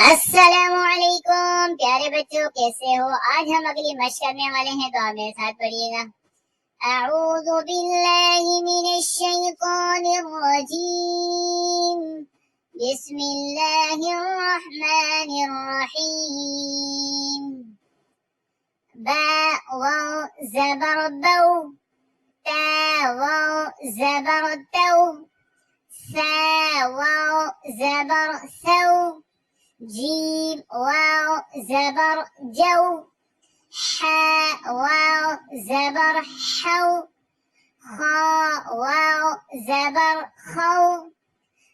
अस्सलामुअलैकुम प्यारे बच्चों, कैसे हो। आज हम अगली मशक करने वाले हैं, तो आप मेरे साथ पढ़िएगा। अऊज़ु बिल्लाहि मिनश शैतानिर रजीम। बिस्मिल्लाहिर रहमानिर रहीम। बा वाव ज़बर बौ, ता वाव ज़बर तौ, सा वाव ज़बर सौ, जीम वाव ज़बर जौ, हा वाव ज़बर हौ, खा वाव ज़बर खौ,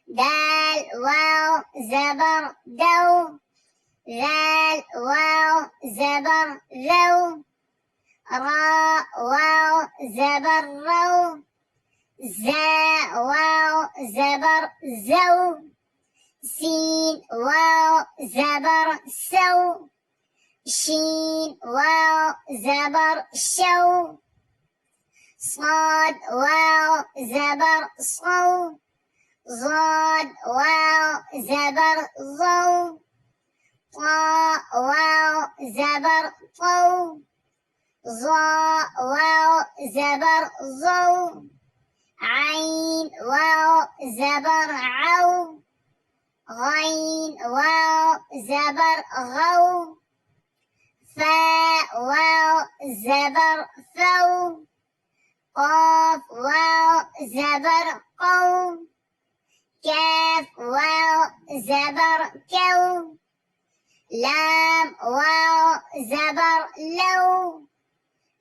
दाल वाव ज़बर दौ, ज़ाल वाव ज़बर ज़ौ, रा वाव ज़बर रौ, ज़ा वाव ज़बर ज़ौ, सीन वाव ज़बर सौ, शीन वाव ज़बर शौ, صاد वाव ज़बर صौ, ज़ाद वाव ज़बर ज़ौ, طा वाव ज़बर طौ, ज़ा वाव ज़बर ज़ौ, عين वाव ज़बर عौ, غين واو زبر غو، فاء واو زبر ثو، قاف واو زبر قو، كاف واو زبر كو، لام واو زبر لو،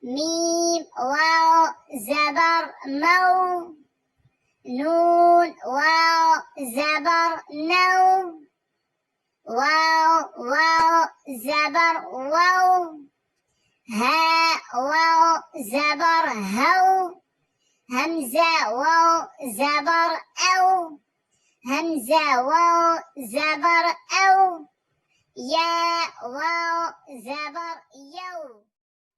ميم واو زبر مو، نون واو زبر نو، واو واو زبر وو، هاء واو زبر هو، همزة واو زبر أو، همزة واو زبر أو، يا واو زبر يو.